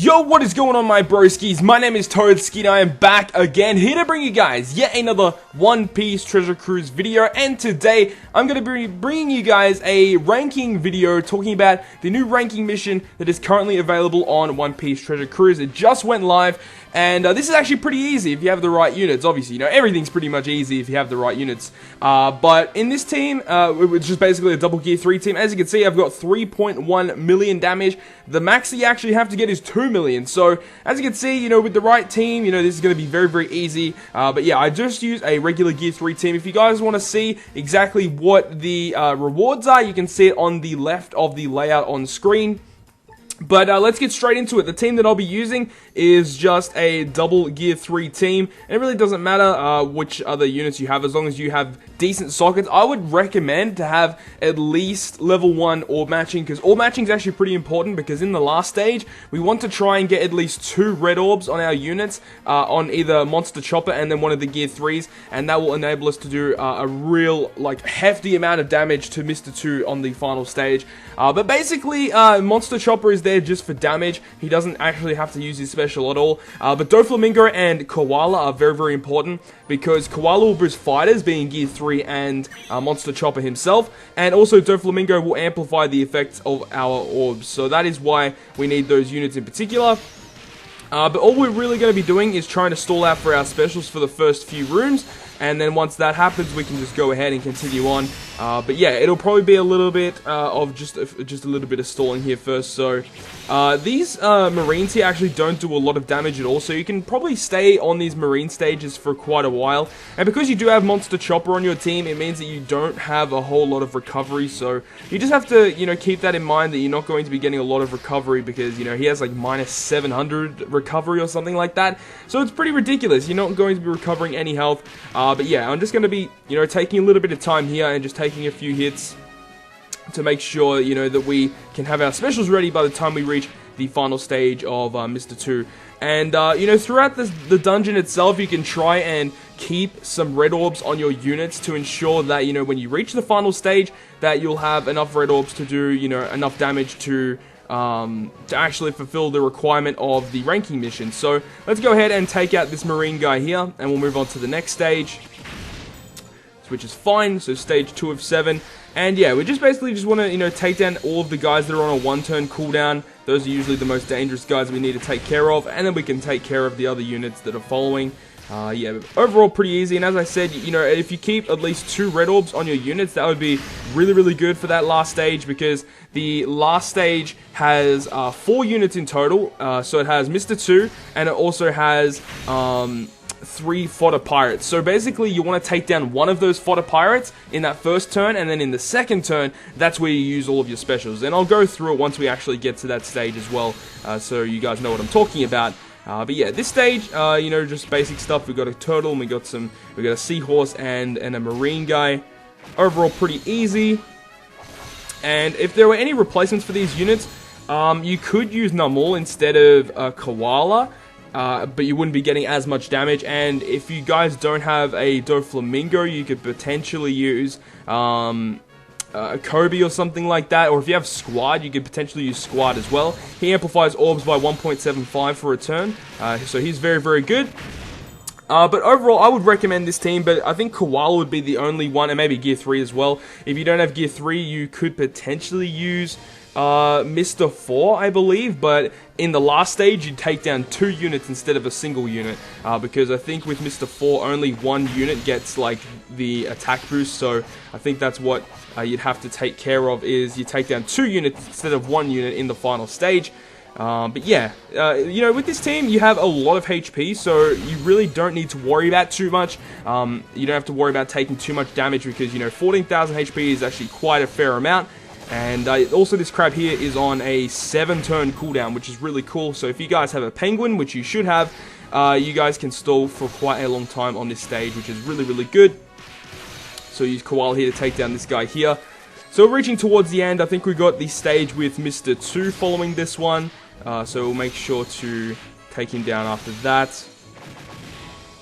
Yo, what is going on, my broskies? My name is Toadski and I am back again, here to bring you guys yet another One Piece Treasure Cruise video. And today, I'm going to be bringing you guys a ranking video talking about the new ranking mission that is currently available on One Piece Treasure Cruise. It just went live, and this is actually pretty easy if you have the right units. Obviously, you know, everything's pretty much easy if you have the right units. But in this team, which is basically a double gear 3 team, as you can see, I've got 3.1 million damage. The max that you actually have to get is 2 million. So, as you can see, you know, with the right team, you know, this is going to be very, very easy. But yeah, I just use a regular gear 3 team. If you guys want to see exactly what the rewards are, you can see it on the left of the layout on screen. But let's get straight into it. The team that I'll be using is just a double gear 3 team. And it really doesn't matter which other units you have, as long as you have decent sockets. I would recommend to have at least level 1 orb matching, because orb matching is actually pretty important, because in the last stage, we want to try and get at least 2 red orbs on our units, on either Monster Chopper and then one of the gear 3s, and that will enable us to do a real, like, hefty amount of damage to Mr. 2 on the final stage. But basically, Monster Chopper is there just for damage. He doesn't actually have to use his special at all. But Doflamingo and Koala are very, very important, because Koala will boost fighters, being gear 3 and Monster Chopper himself, and also Doflamingo will amplify the effects of our orbs. So that is why we need those units in particular. But all we're really going to be doing is trying to stall out for our specials for the first few rooms, and then once that happens, we can just go ahead and continue on. But yeah, it'll probably be a little bit of just a little bit of stalling here first. So these Marines here actually don't do a lot of damage at all, so you can probably stay on these Marine stages for quite a while. And because you do have Monster Chopper on your team, it means that you don't have a whole lot of recovery. So you just have to, you know, keep that in mind, that you're not going to be getting a lot of recovery, because, you know, he has like minus 700 recovery or something like that. So it's pretty ridiculous. You're not going to be recovering any health. But yeah, I'm just going to be, you know, taking a little bit of time here and just taking a few hits to make sure, you know, that we can have our specials ready by the time we reach the final stage of Mr. 2. And, you know, throughout the dungeon itself, you can try and keep some red orbs on your units to ensure that, you know, when you reach the final stage, that you'll have enough red orbs to do, you know, enough damage to actually fulfill the requirement of the ranking mission. So let's go ahead and take out this Marine guy here, and we'll move on to the next stage, which is fine. So stage 2 of 7. And yeah, we just basically just want to, you know, take down all of the guys that are on a 1-turn cooldown. Those are usually the most dangerous guys that we need to take care of, and then we can take care of the other units that are following. Yeah, overall pretty easy, and as I said, you know, if you keep at least 2 red orbs on your units, that would be really, really good for that last stage, because the last stage has 4 units in total. So it has Mr. 2, and it also has 3 fodder pirates. So basically, you want to take down one of those fodder pirates in that first turn, and then in the second turn, that's where you use all of your specials. And I'll go through it once we actually get to that stage as well, so you guys know what I'm talking about. But yeah, this stage, you know, just basic stuff. We got a turtle, and we got a seahorse and a marine guy. Overall, pretty easy. And if there were any replacements for these units, you could use Namule instead of Koala. But you wouldn't be getting as much damage. And if you guys don't have a Doflamingo, you could potentially use a Kobe or something like that. Or if you have Squad, you could potentially use Squad as well. He amplifies orbs by 1.75 for a turn, so he's very, very good. But overall, I would recommend this team, but I think Koala would be the only one, and maybe Gear 3 as well. If you don't have Gear 3, you could potentially use Mr. 4, I believe, but in the last stage, you'd take down 2 units instead of a single unit, because I think with Mr. 4, only 1 unit gets, like, the attack boost, so I think that's what you'd have to take care of, is you take down 2 units instead of 1 unit in the final stage. But yeah, you know, with this team, you have a lot of HP, so you really don't need to worry about too much. You don't have to worry about taking too much damage, because, you know, 14,000 HP is actually quite a fair amount. And also, this crab here is on a 7-turn cooldown, which is really cool. So if you guys have a penguin, which you should have, you guys can stall for quite a long time on this stage, which is really, really good. So use Koala here to take down this guy here. So reaching towards the end, I think we got the stage with Mr. 2 following this one. So we'll make sure to take him down after that.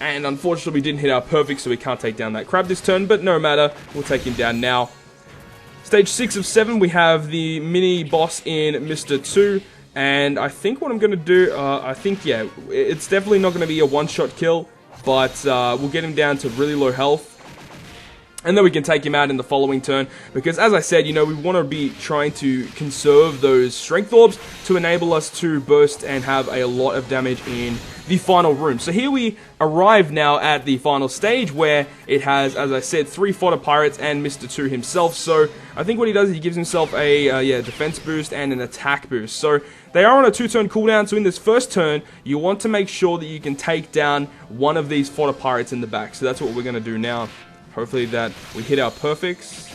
And unfortunately, we didn't hit our perfect, so we can't take down that crab this turn, but no matter, we'll take him down now. Stage 6 of 7, we have the mini boss in Mr. 2, And I think what I'm going to do, I think, yeah, it's definitely not going to be a one-shot kill, but we'll get him down to really low health. And then we can take him out in the following turn, because as I said, you know, we want to be trying to conserve those strength orbs to enable us to burst and have a lot of damage in the final room. So here we arrive now at the final stage, where it has, as I said, 3 fodder pirates and Mr. 2 himself. So I think what he does is he gives himself a defense boost and an attack boost. So they are on a 2-turn cooldown, so in this first turn, you want to make sure that you can take down one of these fodder pirates in the back. So that's what we're going to do now. Hopefully that we hit our perfects,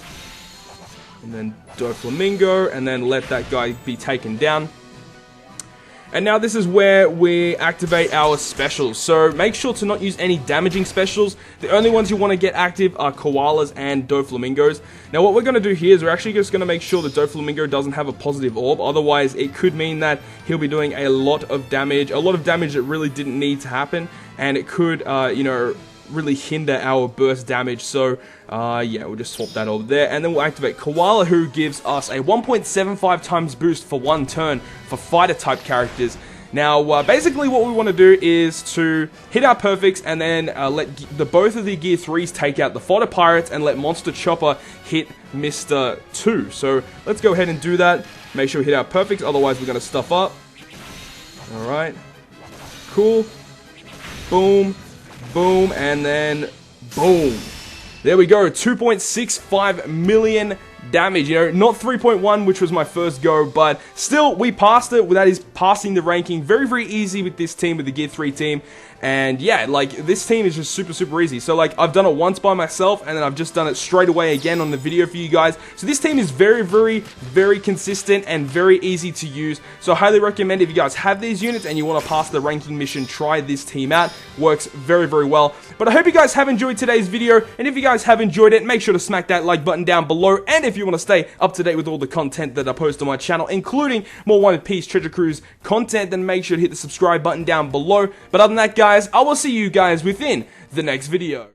and then Doflamingo, and then let that guy be taken down. And now this is where we activate our specials. So make sure to not use any damaging specials. The only ones you want to get active are Koalas and Doflamingos. Now what we're going to do here is we're actually just going to make sure that Doflamingo doesn't have a positive orb. Otherwise it could mean that he'll be doing a lot of damage that really didn't need to happen. And it could, you know, really hinder our burst damage. So yeah, we'll just swap that over there, and then we'll activate Koala, who gives us a 1.75 times boost for 1 turn for fighter type characters. Now basically what we want to do is to hit our perfects, and then let both of the gear 3s take out the fodder pirates, and let Monster Chopper hit Mr. 2. So let's go ahead and do that. Make sure we hit our perfects, otherwise we're going to stuff up. Alright, cool, boom, boom, and then boom. There we go, 2.65 million damage. You know, not 3.1, which was my first go, but still, we passed it. That is passing the ranking very, very easy with this team, with the Gear 3 team. And yeah, like, this team is just super, super easy. So, like, I've done it once by myself, and then I've just done it straight away again on the video for you guys. So this team is very, very, very consistent and very easy to use. So I highly recommend, if you guys have these units and you want to pass the ranking mission, try this team out. Works very, very well. But I hope you guys have enjoyed today's video, and if you guys have enjoyed it, make sure to smack that like button down below. And if you want to stay up to date with all the content that I post on my channel, including more One Piece Treasure Cruise content, then make sure to hit the subscribe button down below. But other than that, guys, I will see you guys within the next video.